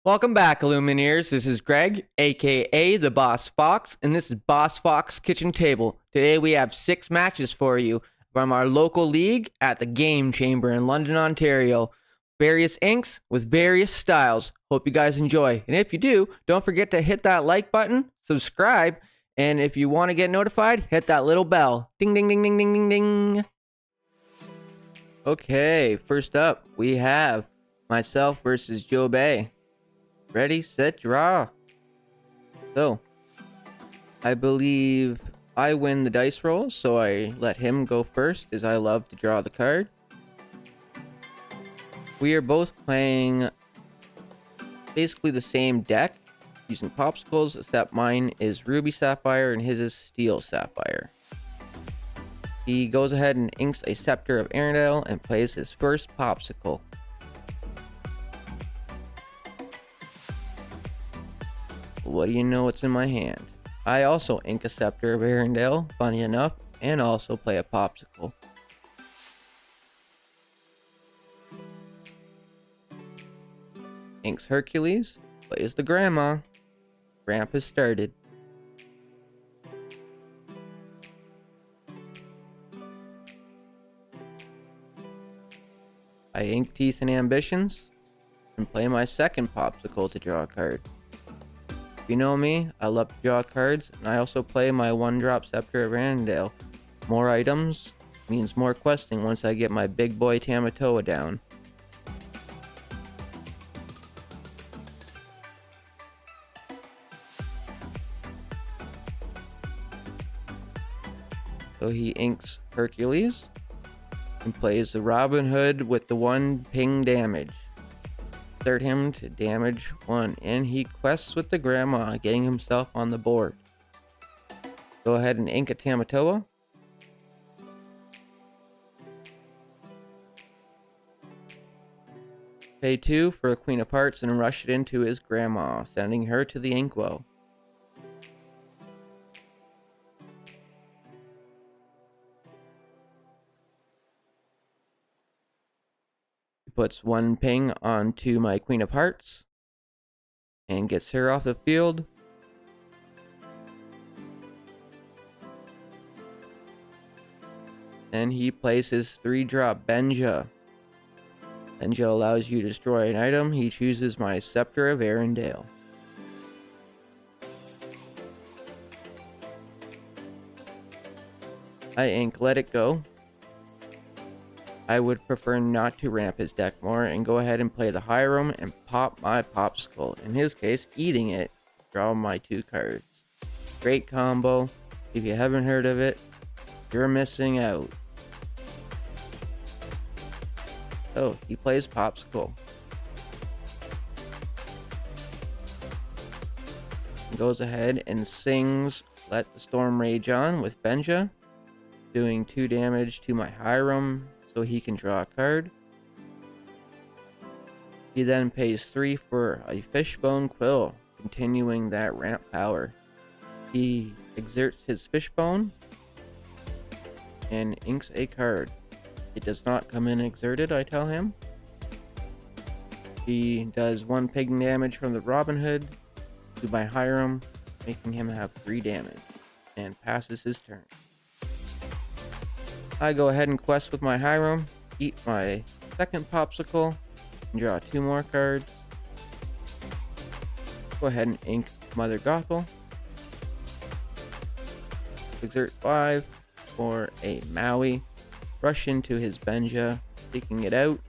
Welcome back, Illumineers. This is Greg, aka the Boss Fox, and this is Boss Fox Kitchen Table. Today we have 6 matches for you from our local league at the Game Chamber in London, Ontario. Various inks with various styles. Hope you guys enjoy. And if you do, don't forget to hit that like button, subscribe, and if you want to get notified, hit that little bell. Ding, ding, ding, ding, ding, ding, ding. Okay, first up, we have myself versus JOBE. Ready, set, draw. So, I believe I win the dice roll, so I let him go first, as I love to draw the card. We are both playing basically the same deck, using popsicles, except mine is Ruby Sapphire and his is Steel Sapphire. He goes ahead and inks a Scepter of Arendelle and plays his first popsicle. What do you know what's in my hand? I also ink a Scepter of Arendelle, funny enough, and also play a popsicle. Inks Hercules, plays the grandma. Ramp has started. I ink Teeth and Ambitions, and play my second popsicle to draw a card. You know me, I love to draw cards, and I also play my 1-drop Scepter of Arendelle. More items means more questing once I get my big boy Tamatoa down. So he inks Hercules, and plays the Robin Hood with the 1 ping damage. Start him to damage 1, and he quests with the grandma, getting himself on the board. Go ahead and ink a Tamatoa. Pay 2 for a Queen of Hearts and rush it into his grandma, sending her to the inkwell. Puts 1 ping onto my Queen of Hearts and gets her off the field. Then he plays his 3-drop Benja. Benja allows you to destroy an item. He chooses my Scepter of Arendelle. I ink Let It Go. I would prefer not to ramp his deck more and go ahead and play the Hiram and pop my popsicle. In his case, eating it, draw my 2 cards. Great combo. If you haven't heard of it, you're missing out. So, he plays popsicle. He goes ahead and sings Let the Storm Rage On with Benja, doing 2 damage to my Hiram, so he can draw a card. He then pays 3 for a Fishbone Quill, continuing that ramp power. He exerts his Fishbone and inks a card. It does not come in exerted, I tell him. He does 1 ping damage from the Robin Hood to my Hiram, making him have 3 damage, and passes his turn. I go ahead and quest with my Hiram, eat my second popsicle, and draw 2 more cards. Go ahead and ink Mother Gothel. Exert 5 for a Maui. Rush into his Benja, taking it out.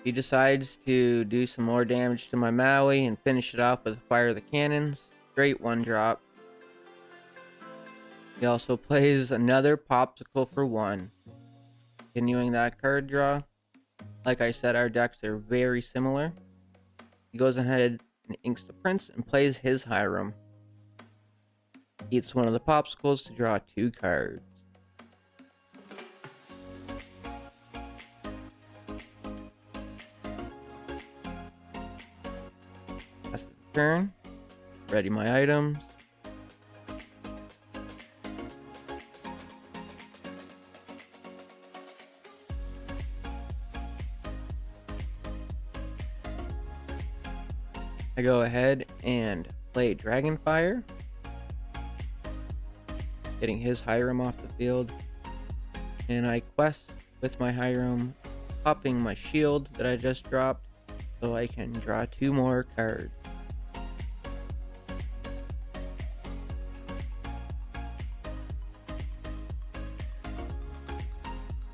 He decides to do some more damage to my Maui and finish it off with Fire the Cannons. Great 1-drop. He also plays another popsicle for 1. Continuing that card draw. Like I said, our decks are very similar. He goes ahead and inks the prince and plays his Hiram. Eats one of the popsicles to draw 2 cards. That's his turn. Ready my items. I go ahead and play Dragonfire, getting his Hiram off the field, and I quest with my Hiram, popping my shield that I just dropped so I can draw 2 more cards.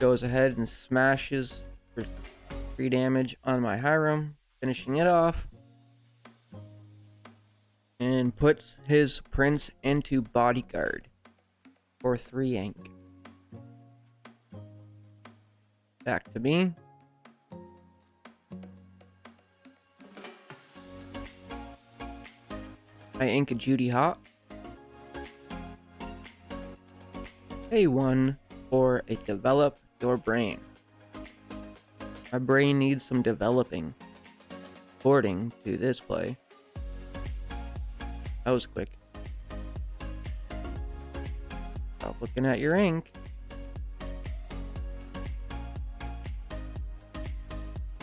Goes ahead and smashes for 3 damage on my Hiram, finishing it off. And puts his prince into bodyguard for 3 ink. Back to me. I ink a Judy Hopps. Pay 1 for a develop your brain. My brain needs some developing, according to this play. That was quick. Stop looking at your ink.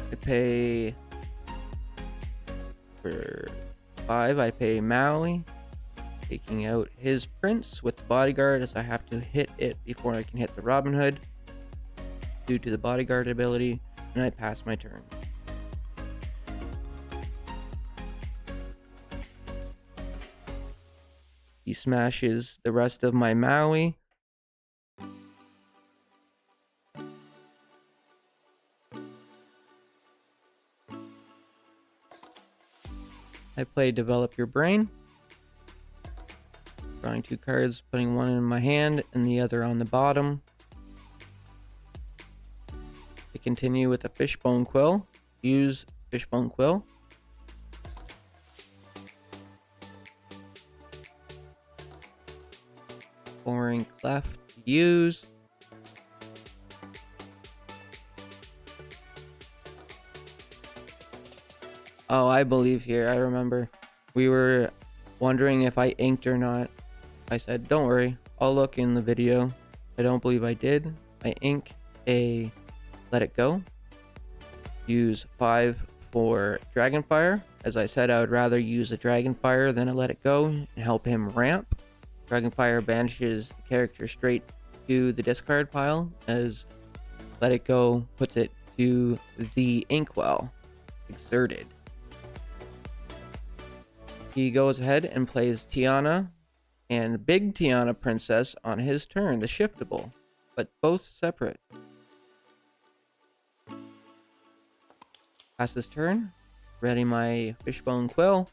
I pay for 5. I pay Maui, taking out his prince with the bodyguard as I have to hit it before I can hit the Robin Hood due to the bodyguard ability, and I pass my turn. He smashes the rest of my Maui. I play Develop Your Brain. Drawing 2 cards, putting one in my hand and the other on the bottom. I continue with a Fishbone Quill. Use Fishbone Quill. Boring Clef to use. Oh, I believe here. I remember. We were wondering if I inked or not. I said, don't worry. I'll look in the video. I don't believe I did. I ink a Let It Go. Use 5 for Dragonfire. As I said, I would rather use a Dragonfire than a Let It Go and help him ramp. Dragonfire banishes the character straight to the discard pile, as Let It Go puts it to the inkwell. Exerted. He goes ahead and plays Tiana and Big Tiana Princess on his turn, the shiftable, but both separate. Pass his turn. Ready my Fishbone Quill.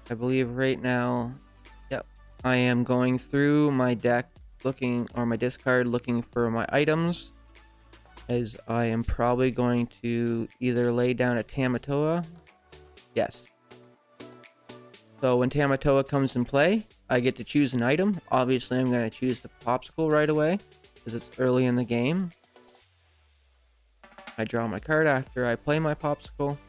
I believe right now, yep, I am going through my deck looking, or my discard looking for my items, as I am probably going to either lay down a Tamatoa. Yes. So when Tamatoa comes in play, I get to choose an item. Obviously, I'm going to choose the popsicle right away, because it's early in the game. I draw my card after I play my popsicle.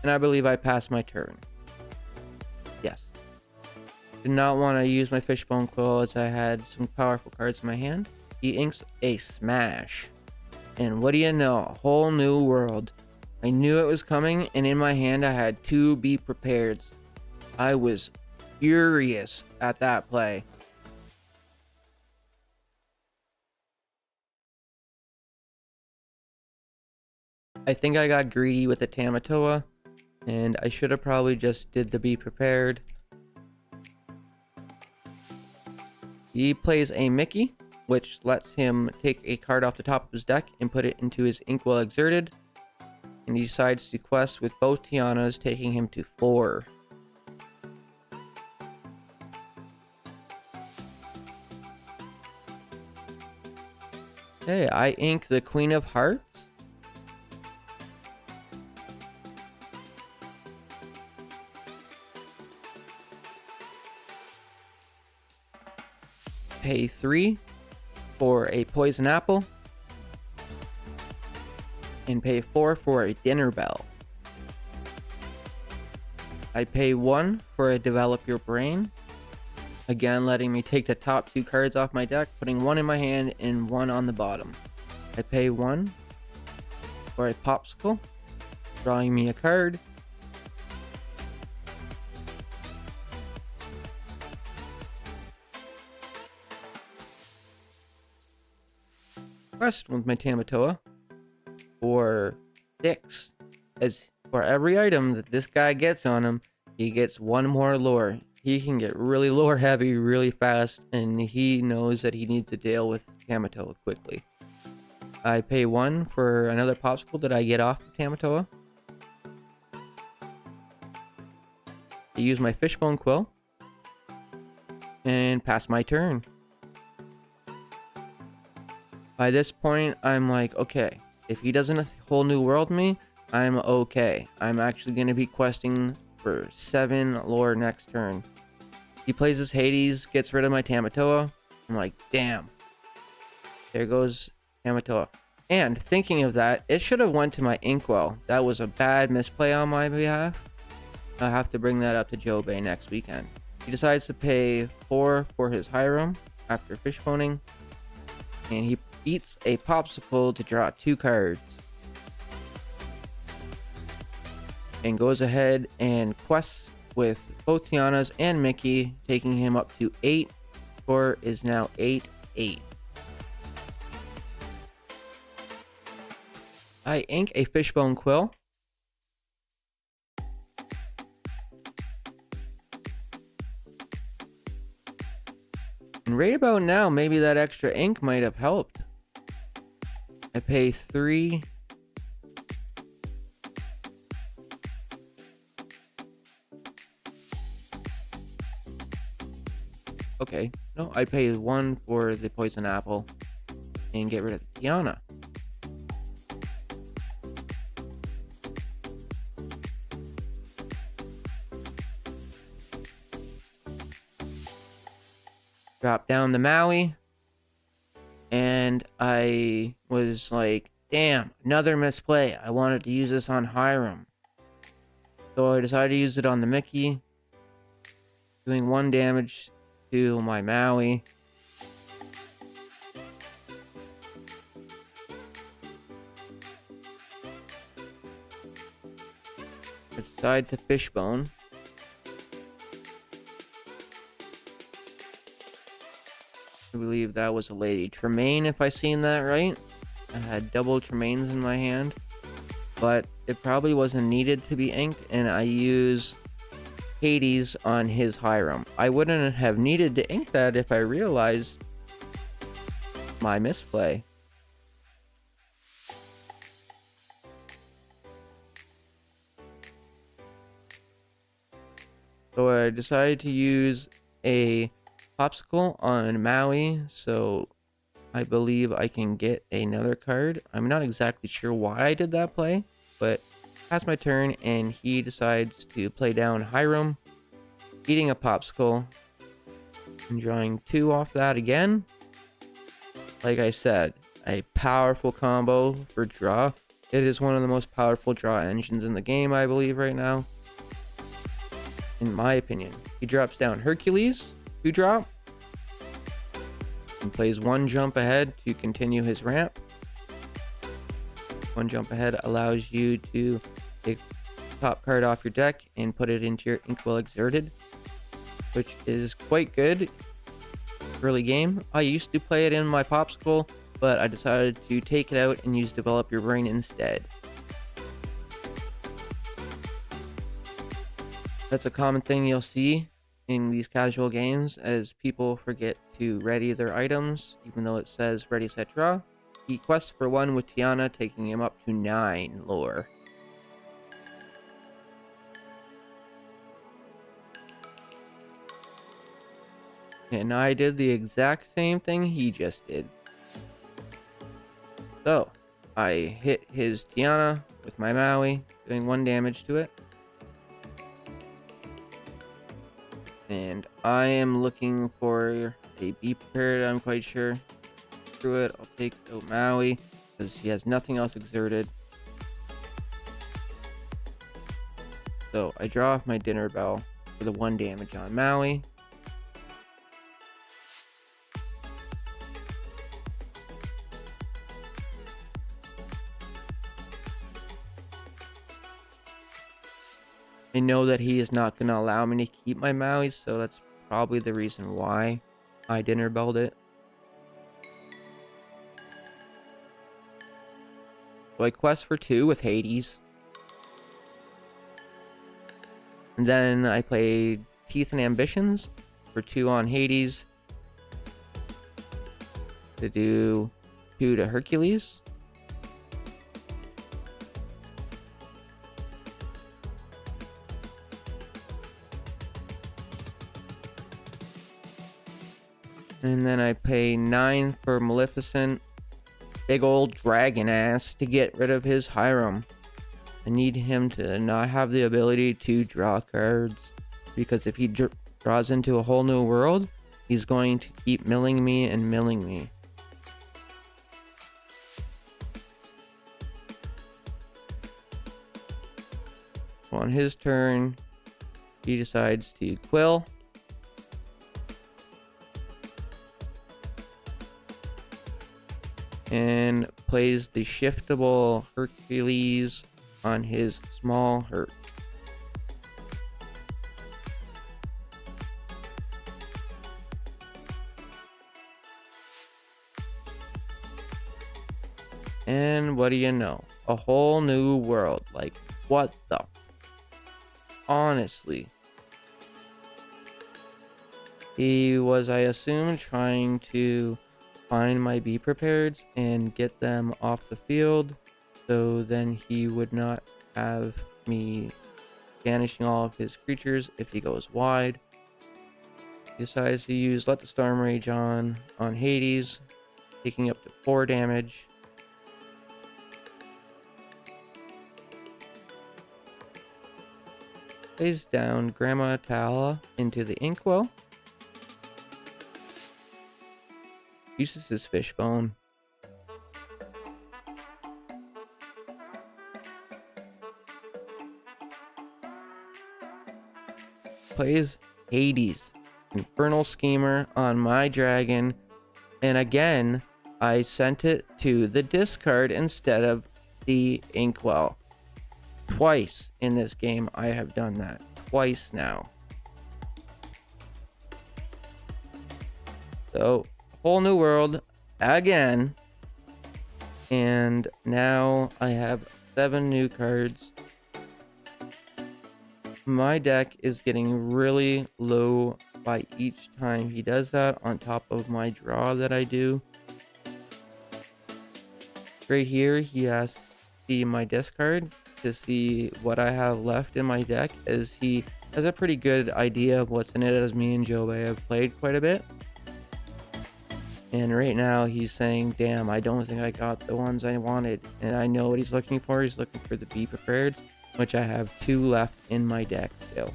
And I believe I passed my turn. Yes. Did not want to use my Fishbone Quill as I had some powerful cards in my hand. He inks a Smash. And what do you know? A whole new world. I knew it was coming, and in my hand I had 2 Be Prepared. I was furious at that play. I think I got greedy with the Tamatoa, and I should have probably just did the Be Prepared. He plays a Mickey, which lets him take a card off the top of his deck and put it into his Inkwell Exerted. And he decides to quest with both Tianas, taking him to 4. Okay, I ink the Queen of Hearts. Pay 3 for a Poison Apple. And pay 4 for a Dinner Bell. I pay 1 for a Develop Your Brain. Again, letting me take the top 2 cards off my deck, putting 1 in my hand and 1 on the bottom. I pay 1 for a Popsicle, drawing me a card. Quest with my Tamatoa for 6. As for every item that this guy gets on him, he gets 1 more lore. He can get really lore heavy really fast, and he knows that he needs to deal with Tamatoa quickly. I pay 1 for another Popsicle that I get off of Tamatoa. I use my Fishbone Quill and pass my turn. By this point, I'm like, okay, if he doesn't whole new world me, I'm okay. I'm actually going to be questing for 7 lore next turn. He plays his Hades, gets rid of my Tamatoa. I'm like, damn. There goes Tamatoa. And thinking of that, it should have went to my Inkwell. That was a bad misplay on my behalf. I'll have to bring that up to JOBE next weekend. He decides to pay 4 for his Hiram after fishboning. And he eats a Popsicle to draw 2 cards. And goes ahead and quests with both Tianas and Mickey, taking him up to 8. Score is now 8-8. I ink a Fishbone Quill. And right about now, maybe that extra ink might have helped. I pay 3. Okay, no, I pay 1 for the Poison Apple and get rid of the Tiana. Drop down the Maui, and I was like, damn, another misplay. I wanted to use this on Hiram. So I decided to use it on the Mickey, doing 1 damage to my Maui. I decide to Fishbone. I believe that was a Lady Tremaine, if I seen that right. I had double Tremaines in my hand, but it probably wasn't needed to be inked, and I use Hades on his Hiram. I wouldn't have needed to ink that if I realized my misplay. So I decided to use a Popsicle on Maui, so I believe I can get another card. I'm not exactly sure why I did that play, but pass my turn, and he decides to play down Hiram, eating a Popsicle, and drawing 2 off that again. Like I said, a powerful combo for draw. It is one of the most powerful draw engines in the game, I believe, right now. In my opinion. He drops down Hercules, 2 drop, and plays 1 jump ahead to continue his ramp. 1 jump ahead allows you to take the top card off your deck and put it into your Inkwell Exerted, which is quite good early game. I used to play it in my Popsicle, but I decided to take it out and use Develop Your Brain instead. That's a common thing you'll see in these casual games, as people forget to ready their items, even though it says ready, set, draw. He quests for 1 with Tiana, taking him up to 9 lore. And I did the exact same thing he just did. So, I hit his Tiana with my Maui, doing 1 damage to it. And I am looking for a Be Prepared, I'm quite sure. Screw it, I'll take the Maui, because he has nothing else exerted. So, I draw off my Dinner Bell for the 1 damage on Maui. I know that he is not going to allow me to keep my Maui, so that's probably the reason why I Dinner Belled it. So I quest for 2 with Hades. And then I play Teeth and Ambitions for 2 on Hades. To do 2 to Hercules. And then I pay 9 for Maleficent. Big old dragon ass to get rid of his Hiram. I need him to not have the ability to draw cards. Because if he draws into a whole new world, he's going to keep milling me and milling me. On his turn, he decides to Quill. And plays the shiftable Hercules on his small Herc. And what do you know? A whole new world. Like, what the honestly. He was, I assume, trying to find my Be Prepareds and get them off the field, so then he would not have me banishing all of his creatures if he goes wide. He decides to use Let the Storm Rage on Hades, taking up to 4 damage. Plays down Grandma Tala into the Inkwell. Uses his Fishbone. Plays Hades, Infernal Schemer on my dragon. And again, I sent it to the discard instead of the Inkwell. Twice in this game I have done that. Twice now. So, whole new world again. And now I have 7 new cards. My deck is getting really low by each time he does that, on top of my draw that I do. Right here, he has to see my discard to see what I have left in my deck, as he has a pretty good idea of what's in it, as me and JOBE have played quite a bit. And right now he's saying, damn, I don't think I got the ones I wanted. And I know what he's looking for. He's looking for the Be Prepared, which I have 2 left in my deck still.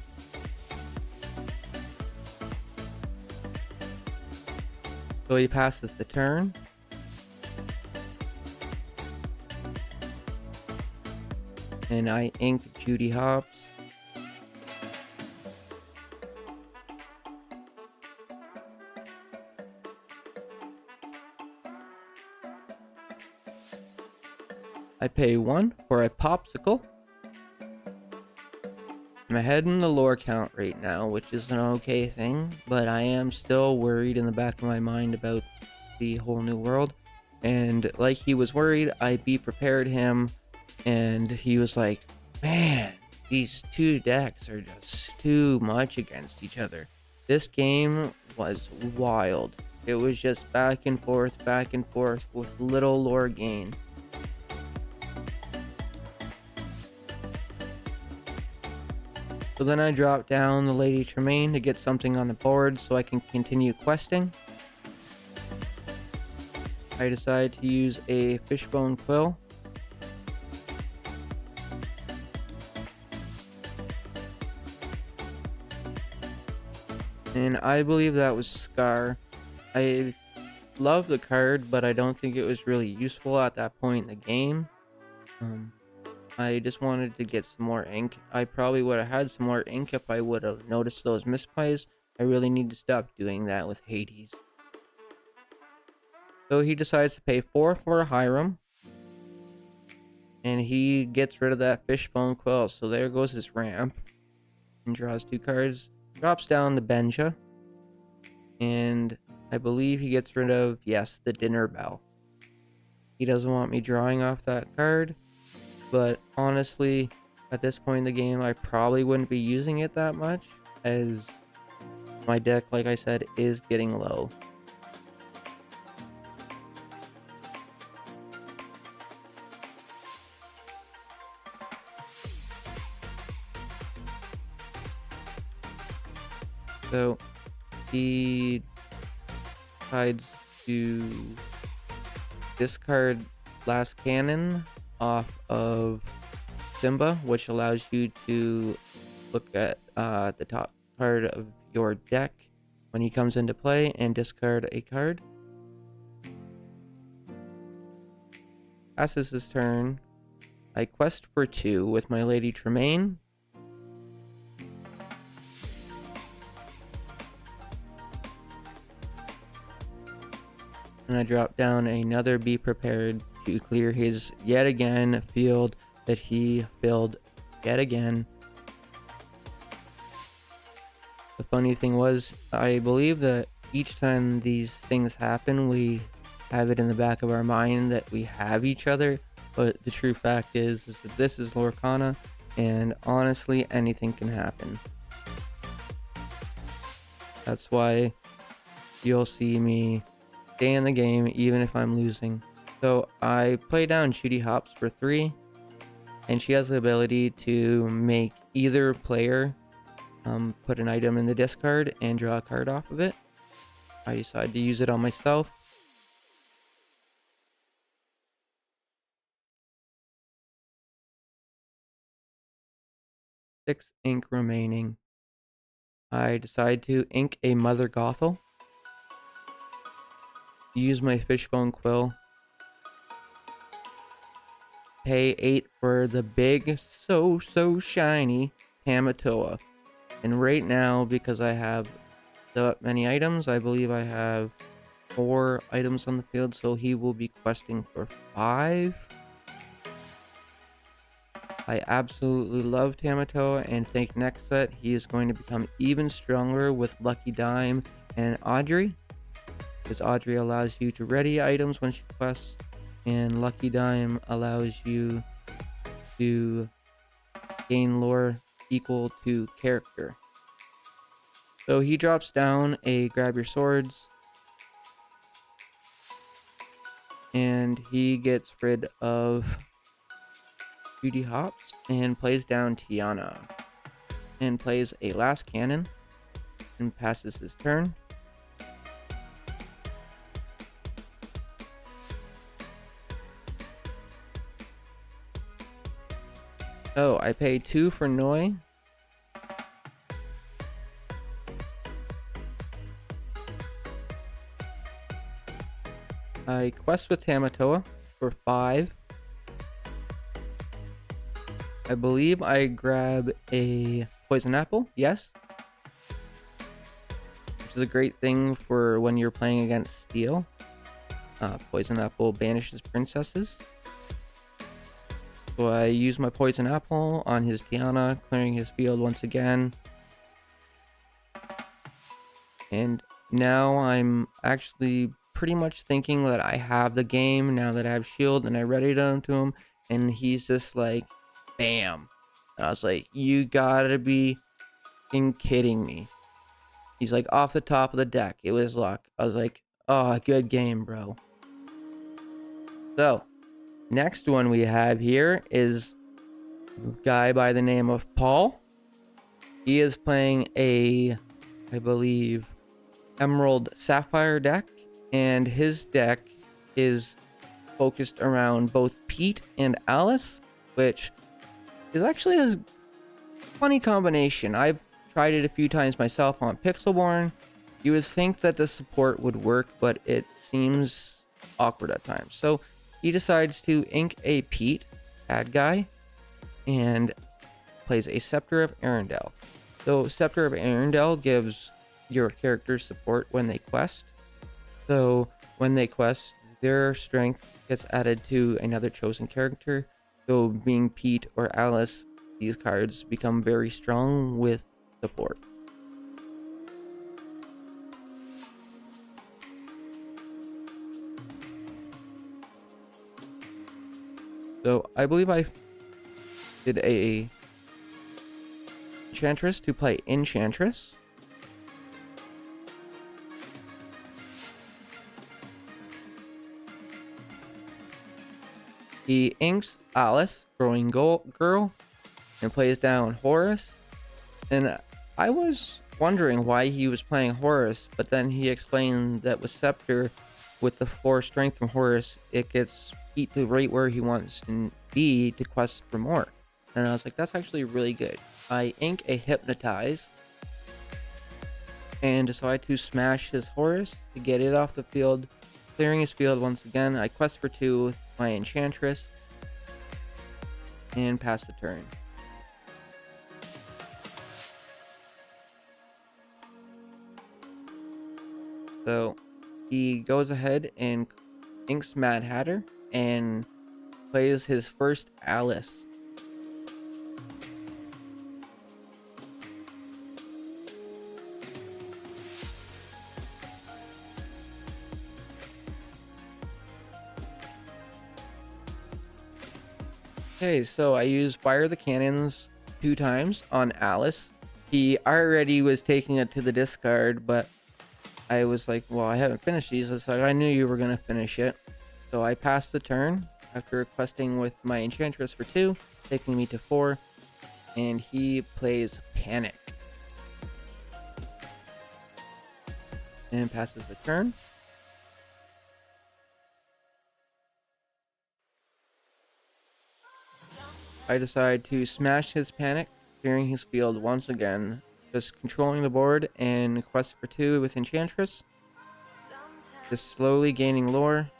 So he passes the turn. And I ink Judy Hopps. I pay 1 for a popsicle. I'm ahead in the lore count right now, which is an okay thing, but I am still worried in the back of my mind about the whole new world. And like he was worried, I Be Prepared him, and he was like, man, these 2 decks are just too much against each other. This game was wild. It was just back and forth with little lore gain. So then I drop down the Lady Tremaine to get something on the board so I can continue questing. I decide to use a fishbone quill. And I believe that was Scar. I love the card, but I don't think it was really useful at that point in the game. I just wanted to get some more ink. I probably would have had some more ink if I would have noticed those misplays. I really need to stop doing that with Hades. So he decides to pay 4 for a Hiram. And he gets rid of that fishbone quill. So there goes his ramp. And draws 2 cards. Drops down the Benja. And I believe he gets rid of, yes, the dinner bell. He doesn't want me drawing off that card. But honestly, at this point in the game, I probably wouldn't be using it that much, as my deck, like I said, is getting low. So he decides to discard Last Cannon off of Simba, which allows you to look at the top card of your deck when he comes into play and discard a card. Passes his turn. I quest for 2 with my Lady Tremaine. And I drop down another Be Prepared to clear his yet again field that he filled yet again. The funny thing was, I believe that each time these things happen, we have it in the back of our mind that we have each other, but the true fact is that this is Lorcana, and honestly, anything can happen. That's why you'll see me stay in the game even if I'm losing. So I play down Shooty Hops for 3, and she has the ability to make either player put an item in the discard and draw a card off of it. I decide to use it on myself. Six ink remaining. I decide to ink a Mother Gothel. Use my fishbone quill. Pay 8 for the big, so shiny Tamatoa. And right now, because I have that many items, I believe I have 4 items on the field, so he will be questing for 5. I absolutely love Tamatoa, and think next set he is going to become even stronger with Lucky Dime and Audrey. Because Audrey allows you to ready items when she quests, and Lucky Dime allows you to gain lore equal to character. So he drops down a Grab Your Swords, and he gets rid of Shooty Hops and plays down Tiana, and plays a Last Cannon and passes his turn. So I pay 2 for Noi. I quest with Tamatoa for 5. I believe I grab a Poison Apple, yes. Which is a great thing for when you're playing against Steel. Poison Apple banishes princesses. So I use my Poison Apple on his Tiana, clearing his field once again. And now I'm actually pretty much thinking that I have the game now that I have shield and I readied him to him, and he's just like, bam. And I was like, you gotta be kidding me. He's like off the top of the deck. It was luck. I was like, Oh, good game, bro. So, next one we have here is a guy by the name of Paul. He is playing a, I believe, Emerald Sapphire deck, and his deck is focused around both Pete and Alice, which is actually a funny combination. I've tried it a few times myself on Pixelborn. You would think that the support would work, but it seems awkward at times. So he decides to ink a Pete, bad guy, and plays a Scepter of Arendelle. So Scepter of Arendelle gives your character support when they quest. So when they quest, their strength gets added to another chosen character. So being Pete or Alice, these cards become very strong with support. So I believe I did a Enchantress to play Enchantress. He inks Alice, Growing Girl, and plays down Horus. And I was wondering why he was playing Horus, but then he explained that with Scepter, with the 4 strength from Horus, it gets Pete to right where he wants to be to quest for more. And I was like, that's actually really good. I ink a Hypnotize and decide to smash his Horus to get it off the field, clearing his field once again. I quest for 2 with my Enchantress and pass the turn. So he goes ahead and inks Mad Hatter and plays his first Alice. Okay, so I used Fire the Cannons 2 times on Alice. He already was taking it to the discard, but I was like, well, I haven't finished these. It's like, I knew you were going to finish it. So I passed the turn after questing with my Enchantress for 2, taking me to 4. And he plays Panic. And passes the turn. I decide to smash his Panic, clearing his field once again, just controlling the board and quest for 2 with Enchantress, just slowly gaining lore.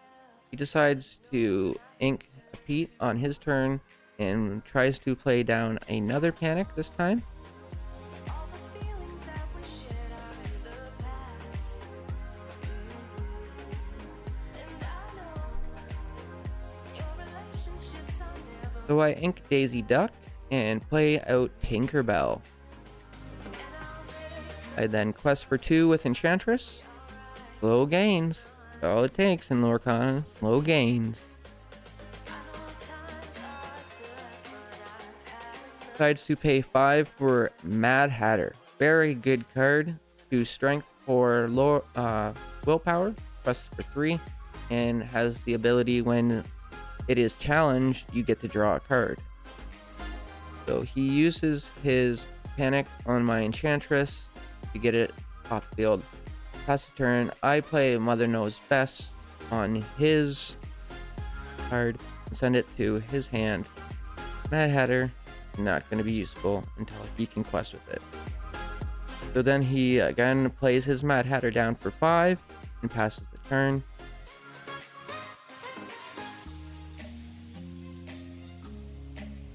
He decides to ink a Pete on his turn and tries to play down another Panic this time. So I ink Daisy Duck and play out Tinkerbell. I then quest for 2 with Enchantress. Slow gains. That's all it takes in Lorcana. Slow gains. Decides to pay 5 for Mad Hatter. Very good card. 2 strength for willpower. Quests for 3. And has the ability when it is challenged, you get to draw a card. So he uses his Panic on my Enchantress to get it off the field. Pass the turn. I play Mother Knows Best on his card and send it to his hand. Mad Hatter, not going to be useful until he can quest with it. So then he again plays his Mad Hatter down for 5 and passes the turn.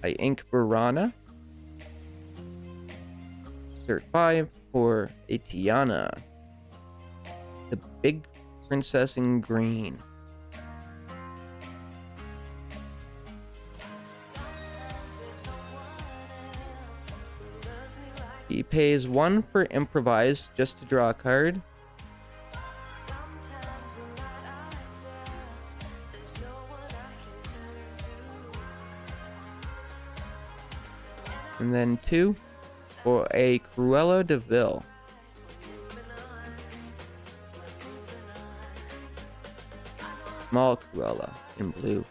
I ink Burana. Third 5 for a Tiana. The Big Princess in green. He pays 1 for Improvise just to draw a card. And then 2 for a Cruella de Vil. small Cruella in blue.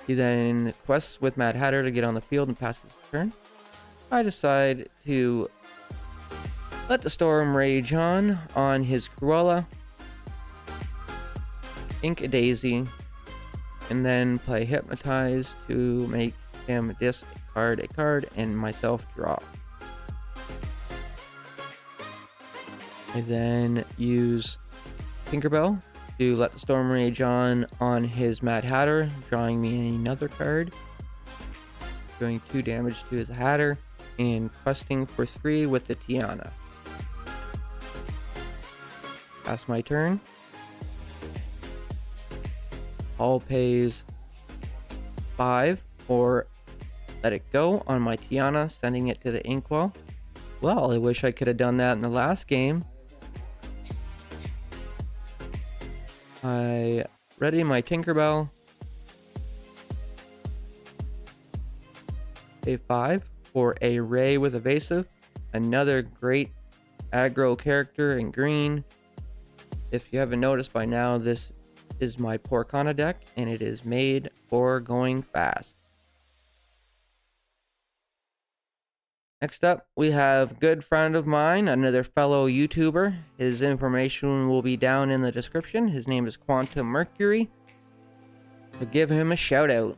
He then quests with Mad Hatter to get on the field and passes his turn. I decide to let the storm rage on his Cruella, ink a daisy, and then play Hypnotize to make him discard a card and myself draw. I then use Tinkerbell to let the storm rage on his Mad Hatter, drawing me another card, doing 2 damage to his Hatter, and questing for 3 with the Tiana. Pass my turn. All pays 5 or let it go on my Tiana, sending it to the inkwell. Well, I wish I could have done that in the last game. I ready my Tinkerbell. Pay 5 for a Ray with Evasive. Another great aggro character in green. If you haven't noticed by now, this is my Porcana deck, and it is made for going fast. Next up, we have good friend of mine, another fellow YouTuber. His information will be down in the description. His name is QuantumMercury. So give him a shout out.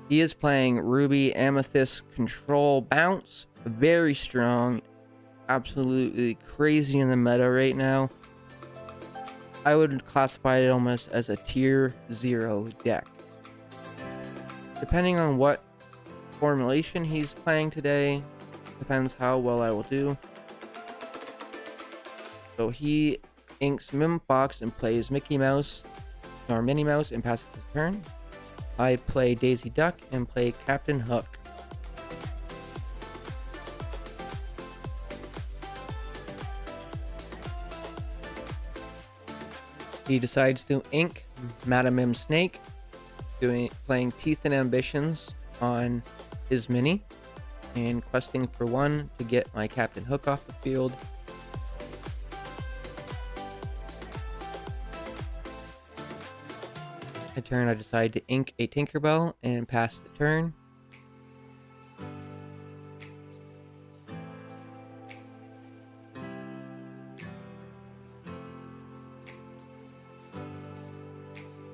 He is playing Ruby Amethyst Control Bounce. Very strong. Absolutely crazy in the meta right now. I would classify it almost as a tier 0 deck. Depending on what formulation he's playing today, depends how well I will do. So he inks Mim Fox and plays Mickey Mouse or Minnie Mouse and passes his turn. I play Daisy Duck and play Captain Hook. He decides to ink Madam Mim Snake, playing Teeth and Ambitions on his mini, and questing for 1 to get my Captain Hook off the field. A turn, I decide to ink a Tinkerbell and pass the turn.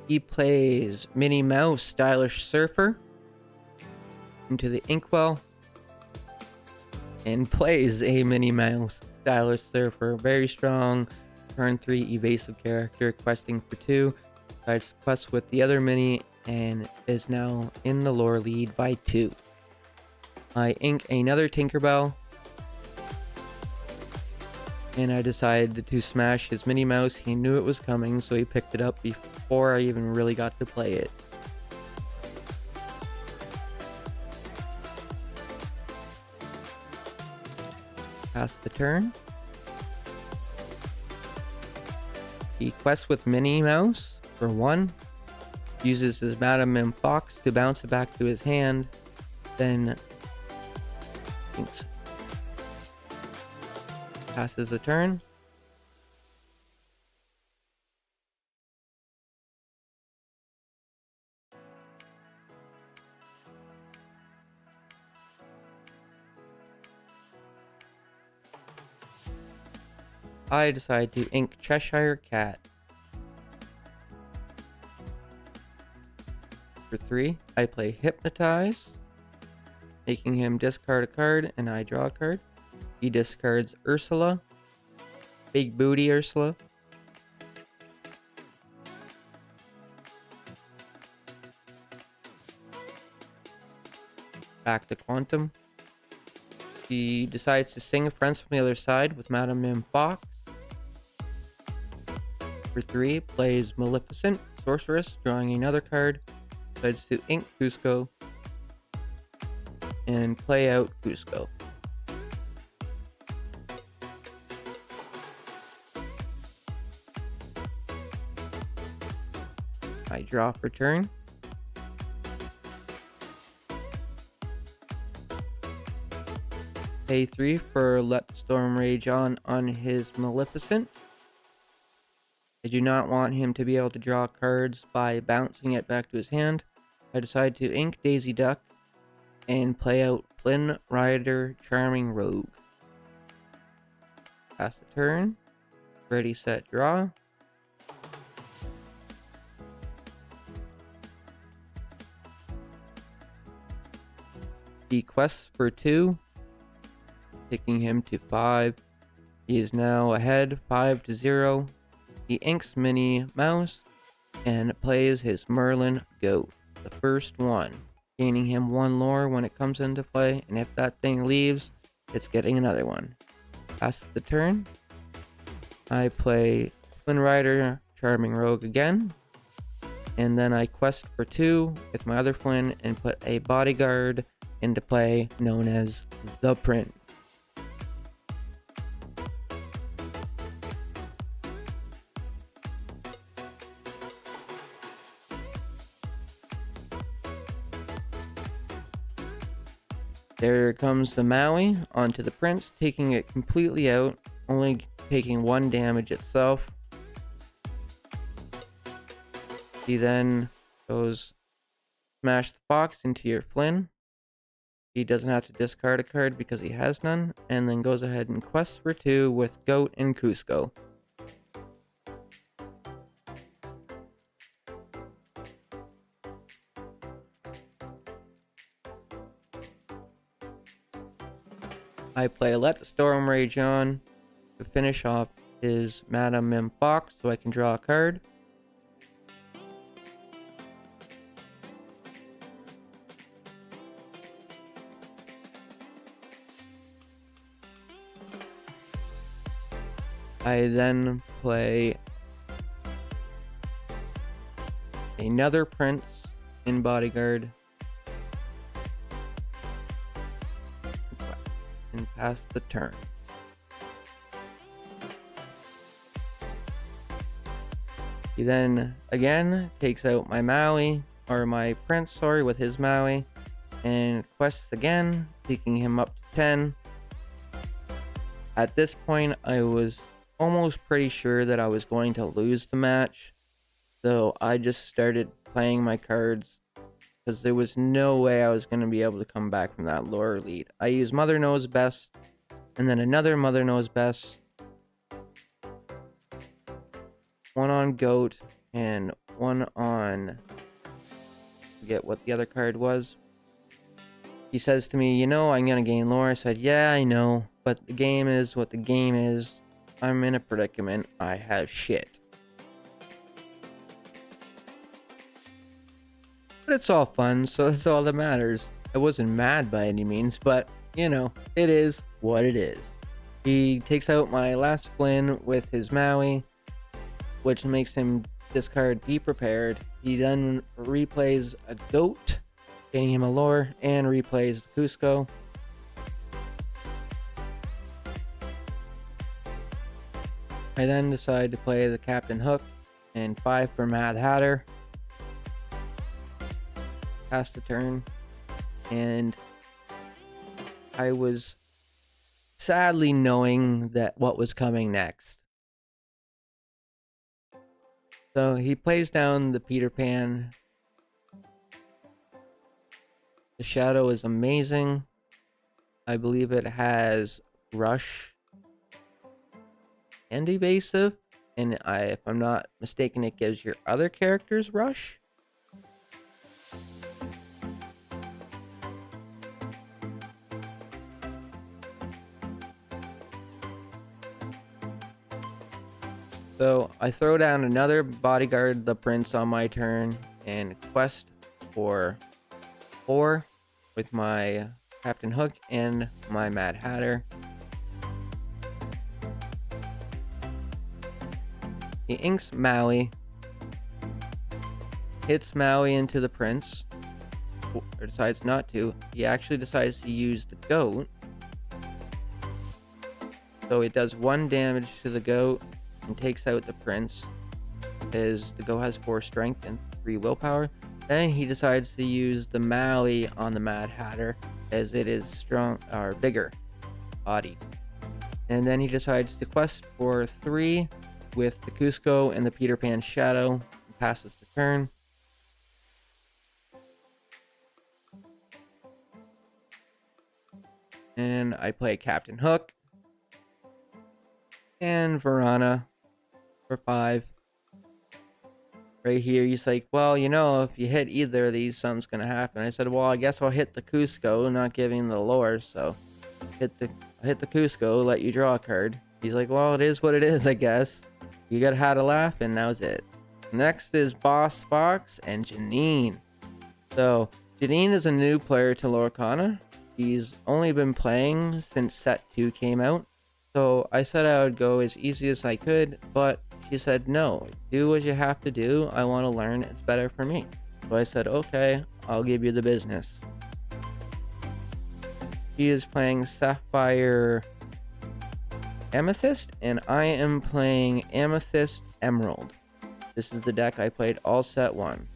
He plays Minnie Mouse Stylish Surfer into the inkwell and plays a Minnie Mouse Stylish Surfer. Very strong turn 3 evasive character, questing for 2. Decides to quest with the other mini and is now in the lore lead by 2. I ink another Tinkerbell and I decided to smash his Minnie Mouse. He knew it was coming, so he picked it up before I even really got to play it. Pass the turn. He quests with Minnie Mouse for 1. Uses his Madam Mim Fox to bounce it back to his hand. Then passes the turn. I decide to ink Cheshire Cat. For 3, I play Hypnotize, making him discard a card, and I draw a card. He discards Ursula, Big Booty Ursula. Back to Quantum. He decides to sing Friends from the Other Side with Madam Mim Fox. For 3, plays Maleficent, Sorceress, drawing another card. Decides to ink Cusco and play out Cusco. I draw for turn. Pay 3 for Let the Storm Rage on his Maleficent. I do not want him to be able to draw cards by bouncing it back to his hand. I decide to ink Daisy Duck and play out Flynn Rider Charming Rogue. Pass the turn. Ready, set, draw. He quests for 2, taking him to 5. He is now ahead 5-0. He inks Minnie Mouse and plays his Merlin Goat, the first one, gaining him 1 lore when it comes into play, and if that thing leaves, it's getting another one. Passes the turn. I play Flynn Rider Charming Rogue again, and then I quest for 2 with my other Flynn and put a bodyguard into play known as the Prince. There comes the Maui onto the Prince, taking it completely out, only taking 1 damage itself. He then goes smash the fox into your Flynn. He doesn't have to discard a card because he has none, and then goes ahead and quests for 2 with Goat and Cusco. I play Let the Storm Rage On to finish off his Madame Mim Fox so I can draw a card. I then play another Prince in Bodyguard and pass the turn. He then again takes out my Maui, or my Prince, sorry, with his Maui, and quests again, taking him up to 10. At this point, I was almost pretty sure that I was going to lose the match, so I just started playing my cards because there was no way I was going to be able to come back from that lore lead. I used Mother Knows Best, and then another Mother Knows Best, 1 on Goat, and 1 on, I forget what the other card was. He says to me, you know, I'm going to gain lore. I said, yeah, I know, but the game is what the game is. I'm in a predicament. I have shit. But it's all fun, so that's all that matters. I wasn't mad by any means, but, you know, it is what it is. He takes out my last Flynn with his Maui, which makes him discard Be Prepared. He then replays a Goat, gaining him a lore, and replays the Cusco. I then decide to play the Captain Hook and 5 for Mad Hatter. Pass the turn, and I was sadly knowing that what was coming next. So he plays down the Peter Pan. The Shadow is amazing. I believe it has Rush and Evasive, and if I'm not mistaken, it gives your other characters Rush. So I throw down another Bodyguard the Prince on my turn and quest for 4 with my Captain Hook and my Mad Hatter. He inks Maui, hits Maui into the Prince, or decides not to. He actually decides to use the Goat. So it does 1 damage to the Goat and takes out the Prince, as the Goat has 4 strength and 3 willpower. Then he decides to use the Maui on the Mad Hatter, as it is strong, or bigger body. And then he decides to quest for 3 with the Cusco and the Peter Pan Shadow. Passes the turn. And I play Captain Hook. And Varana for 5. Right here, he's like, well, you know, if you hit either of these, something's going to happen. I said, well, I guess I'll hit the Cusco, not giving the lore, so hit the Cusco, let you draw a card. He's like, well, it is what it is, I guess. You got how to laugh, and that was it. Next is Boss Fox and Janine. So, Janine is a new player to Lorcana. He's only been playing since set 2 came out. So, I said I would go as easy as I could, but she said, no, do what you have to do. I want to learn. It's better for me. So I said, okay, I'll give you the business. She is playing Sapphire Amethyst, and I am playing Amethyst Emerald. This is the deck I played all set 1.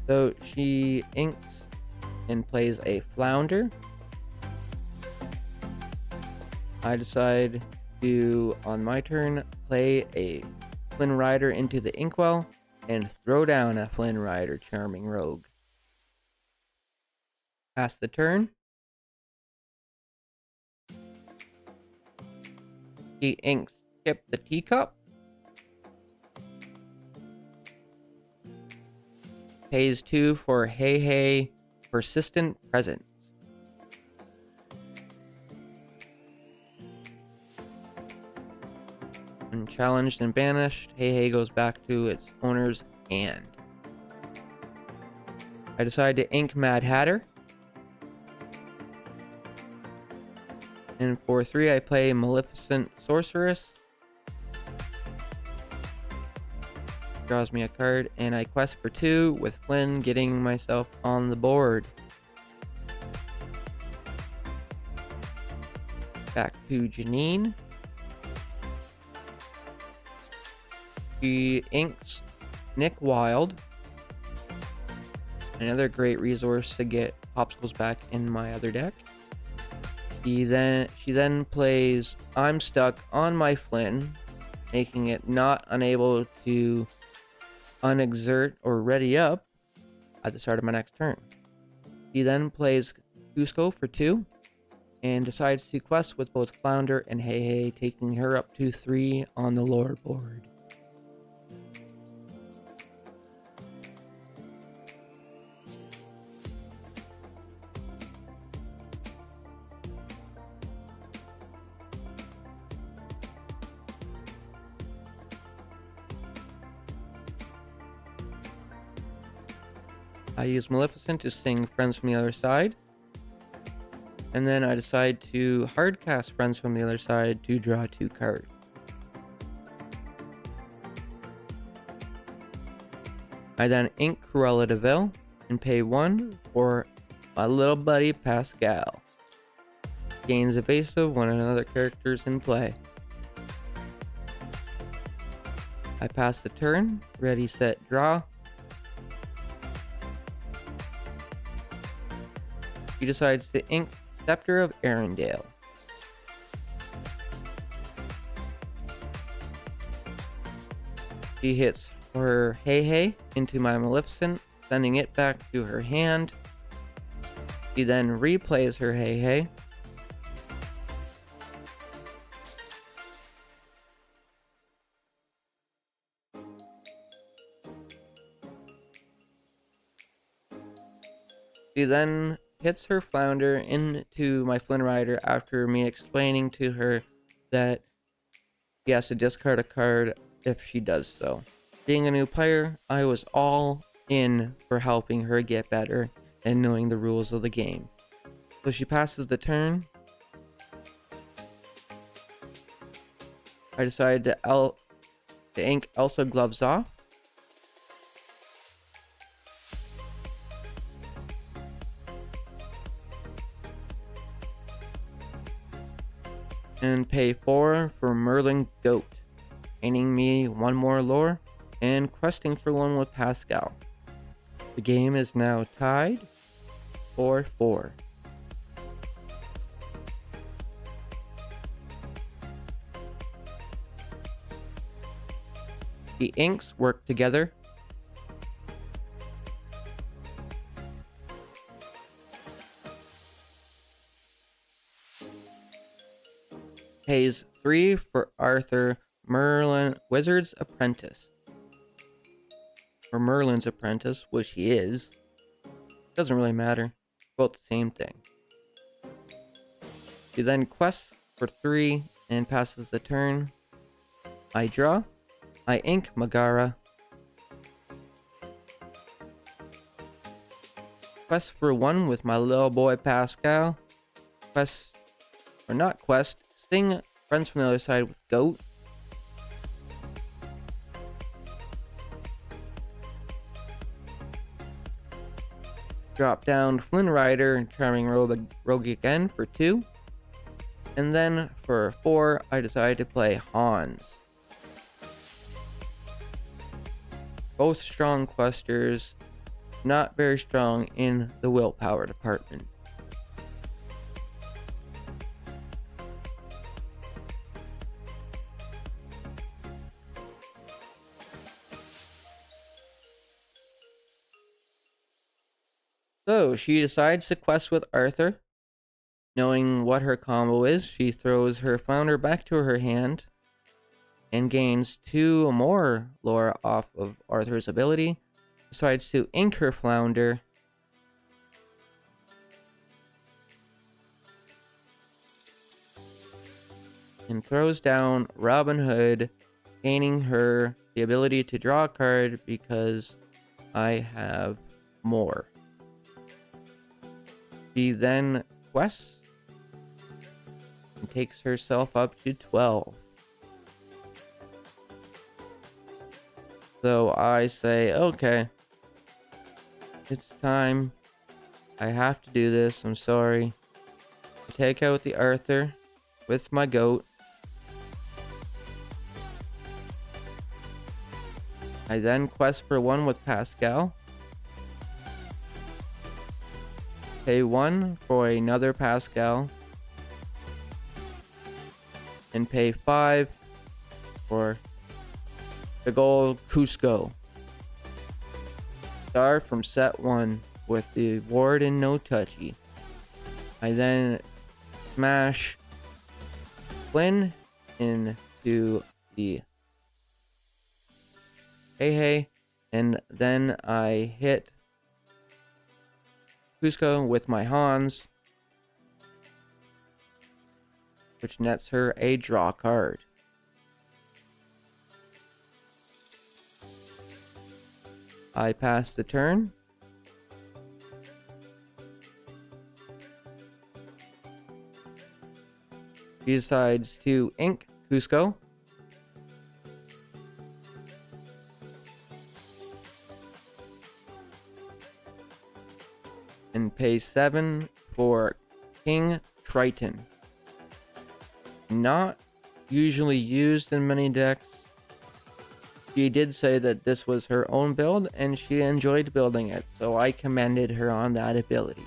So she inks and plays a Flounder. I decide to, on my turn, play a Flynn Rider into the Inkwell and throw down a Flynn Rider Charming Rogue. Pass the turn. He inks Skip the Teacup. Pays 2 for Hey Hey Persistent Presence. When challenged and banished, Hey Hey goes back to its owner's hand. I decide to ink Mad Hatter. And for 3, I play Maleficent Sorceress. Draws me a card, and I quest for 2 with Flynn getting myself on the board. Back to Janine. She inks Nick Wilde. Another great resource to get popsicles back in my other deck. She then plays I'm Stuck on my Flynn, making it not unable to unexert or ready up at the start of my next turn. She then plays Cusco for 2 and decides to quest with both Flounder and Hey Hey, taking her up to 3 on the lore board. I use Maleficent to sing Friends from the Other Side. And then I decide to hardcast Friends from the Other Side to draw 2 cards. I then ink Cruella de Vil and pay 1 for my little buddy Pascal. Gains evasive when another character is in play. I pass the turn, ready, set, draw. She decides to ink Scepter of Arendelle. She hits her Hey Hey into my Maleficent, sending it back to her hand. She then replays her Hey Hey. She then hits her Flounder into my Flynn Rider after me explaining to her that she has to discard a card if she does so. Being a new player, I was all in for helping her get better and knowing the rules of the game. So she passes the turn. I decided to ink Elsa Gloves Off. And pay 4 for Merlin Goat, gaining me 1 more lore and questing for 1 with Pascal. The game is now tied 4-4. The inks work together. Pays 3 for Arthur Merlin, Wizard's Apprentice. Or Merlin's Apprentice, which he is. Doesn't really matter. Both the same thing. She then quests for 3 and passes the turn. I draw. I ink Megara. Quest for 1 with my little boy Pascal. Quest, or not quest, sting friends from the other side with Goat. Drop down Flynn Rider and Charming Rogue again for 2. And then for 4, I decided to play Hans. Both strong questers, not very strong in the willpower department. So she decides to quest with Arthur. Knowing what her combo is, she throws her flounder back to her hand and gains 2 more lore off of Arthur's ability. Decides to ink her flounder. And throws down Robin Hood, gaining her the ability to draw a card because I have more. She then quests and takes herself up to 12. So I say, okay, it's time. I have to do this. I'm sorry. I take out the Arthur with my goat. I then quest for 1 with Pascal. Pay 1 for another Pascal. And pay 5 for the gold Cusco. Star from set 1 with the ward and no touchy. I then smash Flynn into the hey, and then I hit Cusco with my Hans, which nets her a draw card. I pass the turn. She decides to ink Cusco. And pay 7 for King Triton. Not usually used in many decks. She did say that this was her own build and she enjoyed building it, so I commended her on that ability.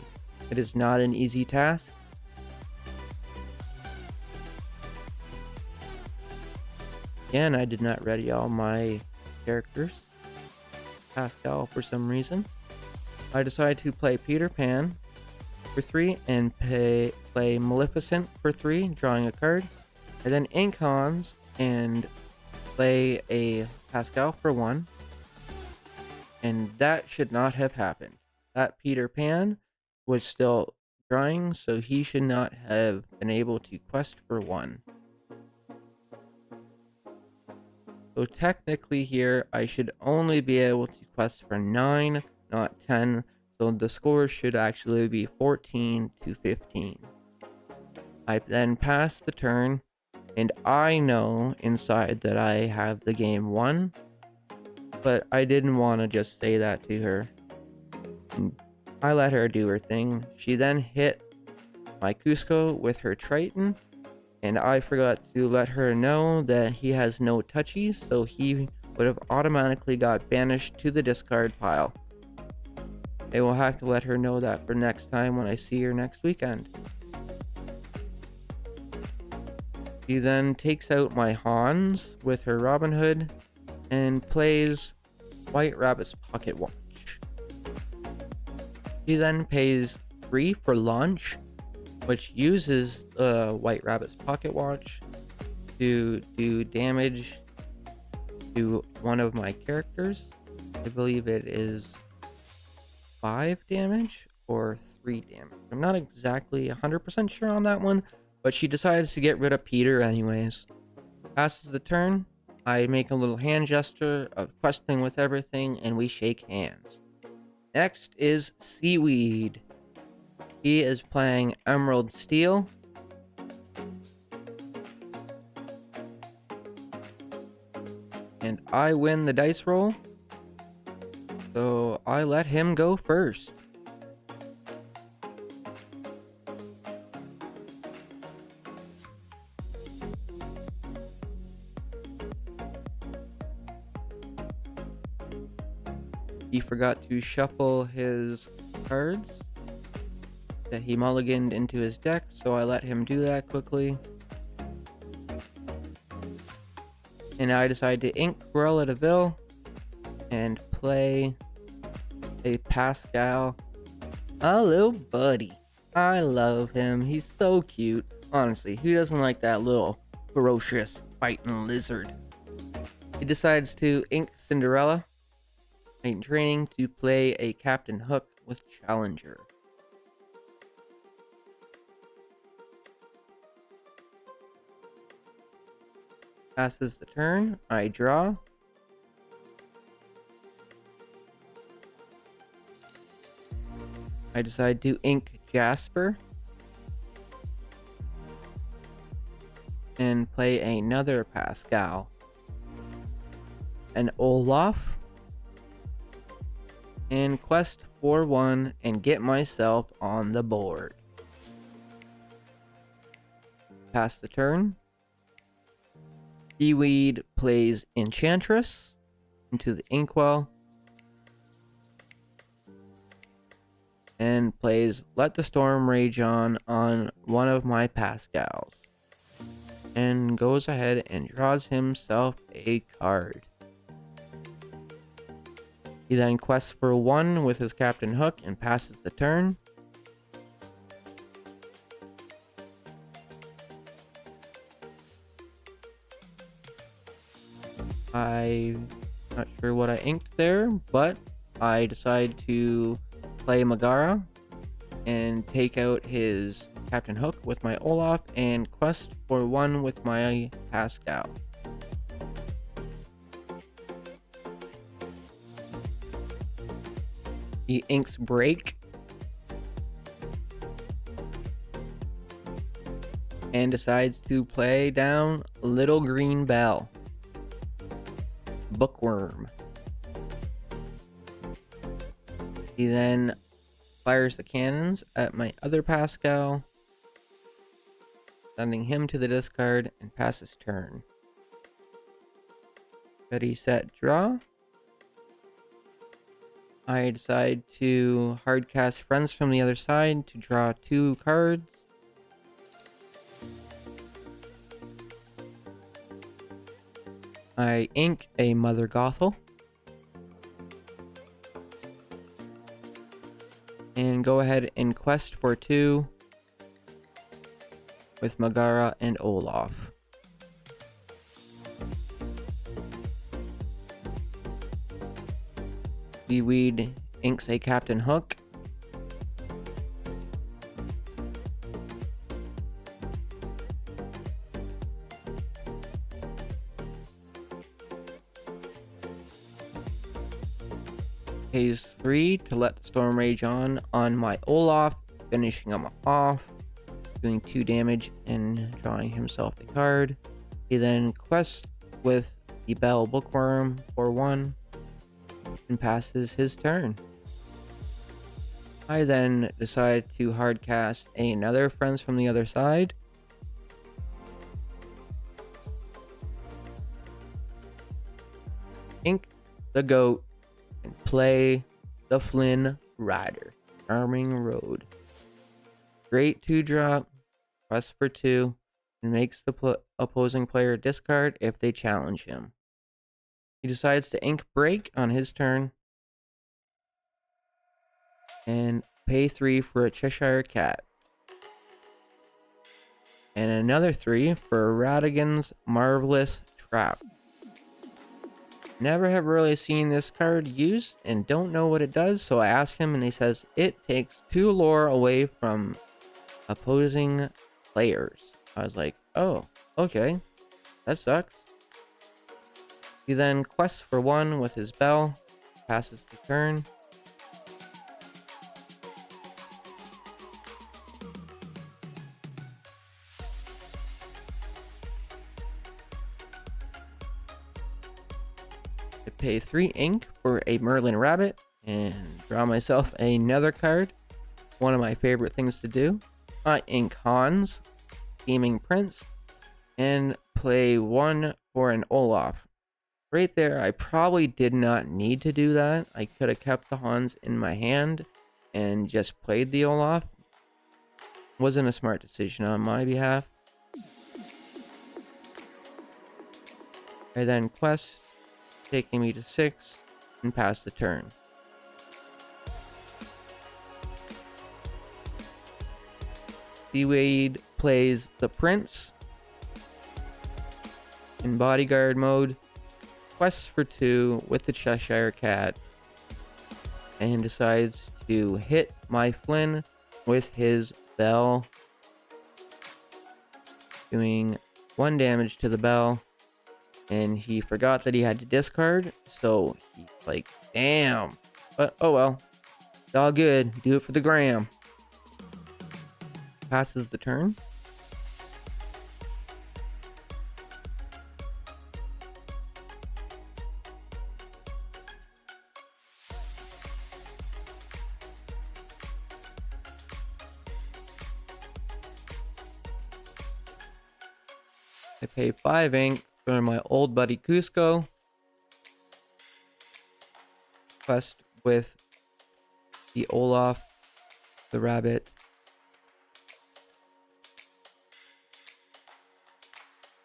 It is not an easy task. Again, I did not ready all my characters. Pascal for some reason. I decided to play Peter Pan for 3 and play Maleficent for 3, drawing a card. I then ink Hans and play a Pascal for 1. And that should not have happened. That Peter Pan was still drawing, so he should not have been able to quest for 1. So technically here, I should only be able to quest for 9, not 10. So the score should actually be 14 to 15. I then pass the turn, and I know inside that I have the game won, but I didn't want to just say that to her. And I let her do her thing. She then hit my Cusco with her Triton, and I forgot to let her know that he has no touchies, so he would have automatically got banished to the discard pile. I will have to let her know that for next time when I see her next weekend. She then takes out my Hans with her Robin Hood and plays White Rabbit's pocket watch. He then pays 3 for launch, which uses White Rabbit's pocket watch to do damage to one of my characters. I believe it is 5 damage or 3 damage. I'm not exactly 100% sure on that one, but she decides to get rid of Peter anyways. Passes the turn. I make a little hand gesture of questing with everything, and we shake hands. Next is SEAWEED. He is playing Emerald Steel. And I win the dice roll, so I let him go first. He forgot to shuffle his cards that he mulliganed into his deck, so I let him do that quickly. And I decide to ink Cruella de Vil and play a Pascal. A little buddy. I love him. He's so cute. Honestly, who doesn't like that little ferocious fighting lizard? He decides to ink Cinderella in training to play a Captain Hook with Challenger. Passes the turn. I draw. I decide to ink Jasper and play another Pascal, an Olaf, and quest for 1 and get myself on the board. Pass the turn. SEAWEED plays Enchantress into the Inkwell and plays Let the Storm Rage on one of my Pascals and goes ahead and draws himself a card. He then quests for 1 with his Captain Hook and passes the turn. I'm not sure what I inked there, but I decide to play Megara and take out his Captain Hook with my Olaf and quest for 1 with my Pascal. He inks Break and decides to play down Little Green Bell. Bookworm. He then fires the cannons at my other Pascal, sending him to the discard and passes turn. Ready, set, draw. I decide to hardcast Friends from the Other Side to draw 2 cards. I ink a Mother Gothel and go ahead and quest for 2 with Megara and Olaf. SEAWEED inks a Captain Hook. Pays 3 to let the Storm Rage on my Olaf, finishing him off, doing 2 damage and drawing himself a card. He then quests with the Bell Bookworm for 1 and passes his turn. I then decide to hardcast another Friends from the Other Side. Ink the Goat and play the Flynn Rider, Charming Road. Great 2-drop, quest for 2, and makes the opposing player discard if they challenge him. He decides to ink break on his turn and pay 3 for a Cheshire Cat. And another 3 for Radigan's Marvelous Trap. Never have really seen this card used and don't know what it does, so I ask him and he says it takes 2 lore away from opposing players. I was like, oh, okay, that sucks. He then quests for 1 with his bell, passes the turn. I pay 3 ink for a Merlin Rabbit and draw myself another card. One of my favorite things to do. I ink Hans, Scheming Prince, and play 1 for an Olaf. Right there, I probably did not need to do that. I could have kept the Hans in my hand and just played the Olaf. Wasn't a smart decision on my behalf. I then quest, taking me to 6, and pass the turn. SEAWEED plays the Prince in bodyguard mode, quests for 2 with the Cheshire Cat, and decides to hit my Flynn with his bell, doing 1 damage to the bell. And he forgot that he had to discard, so he's like, damn. But oh well, it's all good. Do it for the gram. Passes the turn. I pay 5 ink for my old buddy Cusco. Quest with the Olaf, the rabbit.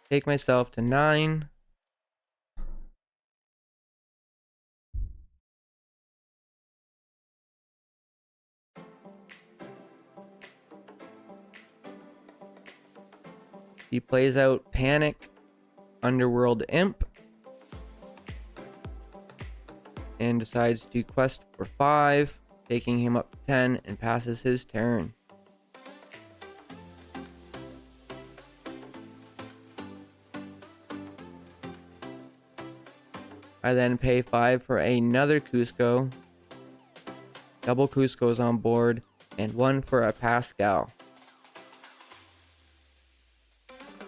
Take myself to 9. He plays out Panic, Underworld Imp, and decides to quest for 5, taking him up to 10, and passes his turn. I then pay 5 for another Cusco. Double Cusco's on board, and 1 for a Pascal.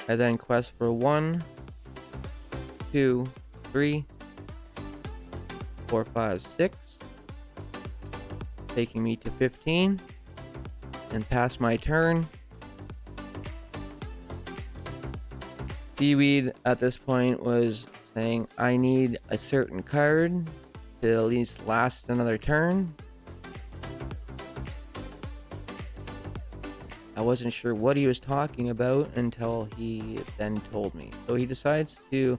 I then quest for 1, 2, 3, 4, 5, 6, taking me to 15, and pass my turn. SEAWEED at this point was saying I need a certain card to at least last another turn. I wasn't sure what he was talking about until he then told me. So he decides to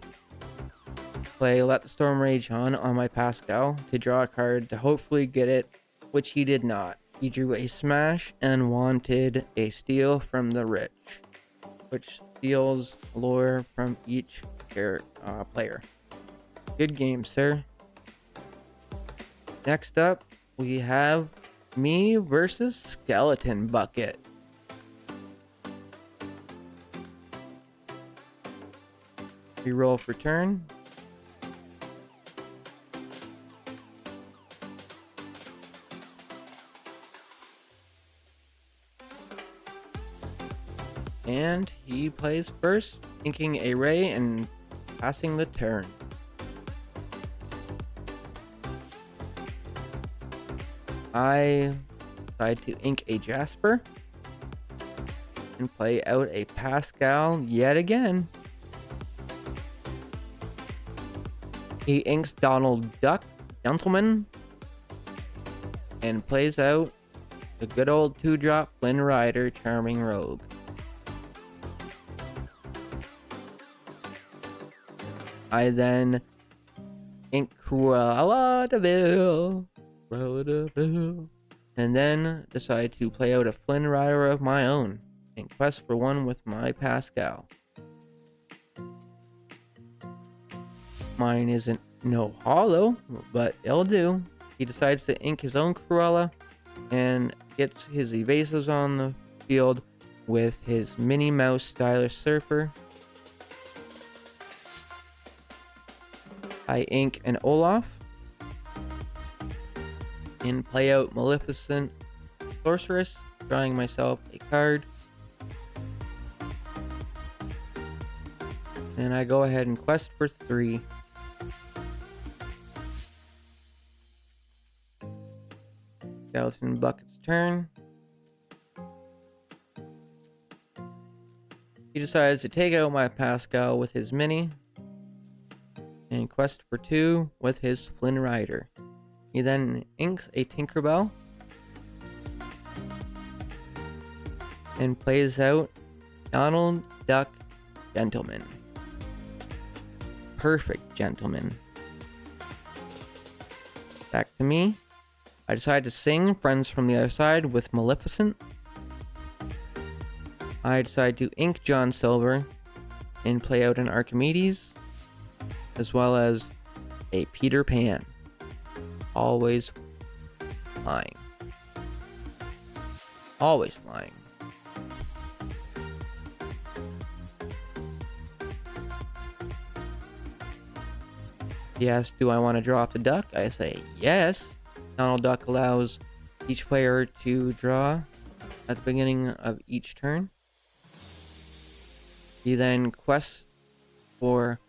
play Let the Storm Rage on my Pascal to draw a card to hopefully get it, which he did not. He drew a Smash and wanted a Steal from the Rich, which steals lore from each player. Good game, sir. Next up, we have me versus SkeletonBucket. Reroll for turn. And he plays first, inking a ray and passing the turn. I decide to ink a Jasper and play out a Pascal yet again. He inks Donald Duck, Gentleman, and plays out the good old 2-drop Flynn Rider, Charming Rogue. I then ink Cruella de Vil. And then decide to play out a Flynn Rider of my own and quest for one with my Pascal. Mine isn't no hollow, but it'll do. He decides to ink his own Cruella and gets his evasives on the field with his Minnie Mouse stylish surfer. I ink an Olaf and play out Maleficent Sorceress, drawing myself a card. And I go ahead and quest for 3. SkeletonBucket's turn. He decides to take out my Pascal with his mini and quest for 2 with his Flynn Rider. He then inks a Tinkerbell and plays out Donald Duck Gentleman. Perfect gentleman. Back to me. I decide to sing Friends from the Other Side with Maleficent. I decide to ink John Silver and play out an Archimedes, as well as a Peter Pan. Always flying. Always flying. He asks, do I want to draw off the duck? I say yes. Donald Duck allows each player to draw at the beginning of each turn. He then quests for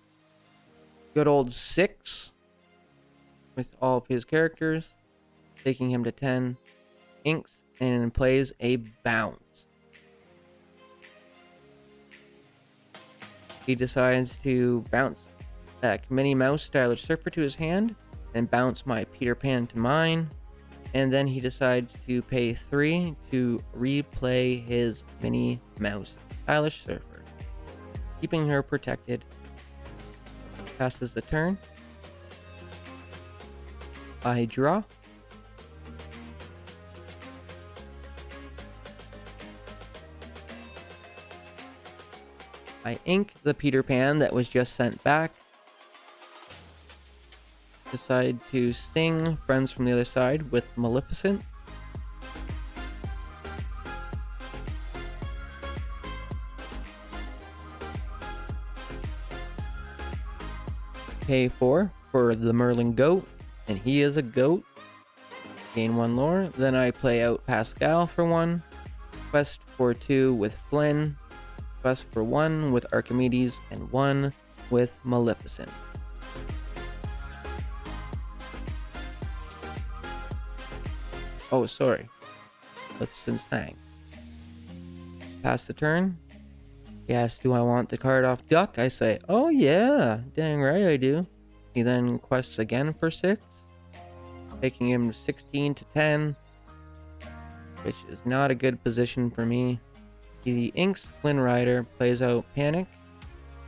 good old 6 with all of his characters, taking him to 10, inks, and plays a bounce. He decides to bounce back Minnie Mouse stylish surfer to his hand and bounce my Peter Pan to mine, and then he decides to pay 3 to replay his Minnie Mouse stylish surfer, keeping her protected. Passes the turn. I draw. I ink the Peter Pan that was just sent back. Decide to sing Friends from the Other Side with Maleficent. Pay 4 for the Merlin Goat, and he is a goat. Gain 1 lore. Then I play out Pascal for 1. Quest for 2 with Flynn. Quest for 1 with Archimedes, and 1 with Maleficent. Oh, sorry. Maleficent's thing. Pass the turn. He asks, do I want the card off Duck? I say, oh yeah, dang right I do. He then quests again for 6, taking him 16 to 10, which is not a good position for me. He inks Flynn Rider, plays out Panic,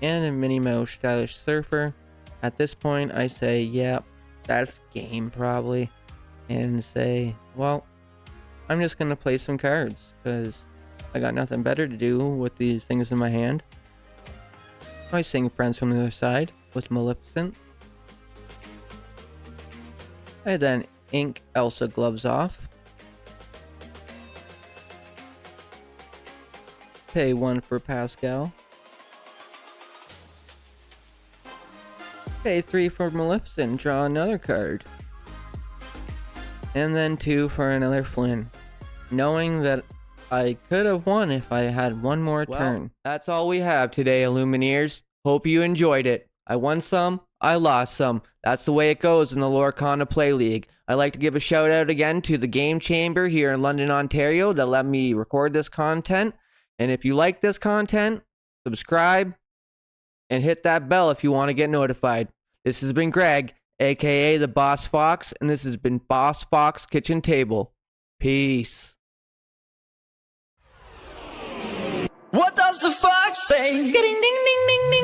and a Minnie Mouse stylish surfer. At this point, I say, yeah, that's game probably, and say, well, I'm just gonna play some cards because I got nothing better to do with these things in my hand. I sing Friends from the Other Side with Maleficent. I then ink Elsa Gloves Off. Pay 1 for Pascal. Pay 3 for Maleficent, draw another card. And then 2 for another Flynn. Knowing that I could have won if I had one more turn. That's all we have today, Illumineers. Hope you enjoyed it. I won some, I lost some. That's the way it goes in the Lorcana Play League. I'd like to give a shout out again to the Game Chamber here in London, Ontario that let me record this content. And if you like this content, subscribe and hit that bell if you want to get notified. This has been Greg, aka the Boss Fox, and this has been Boss Fox Kitchen Table. Peace. What does the fox say? Ding ding ding ding ding.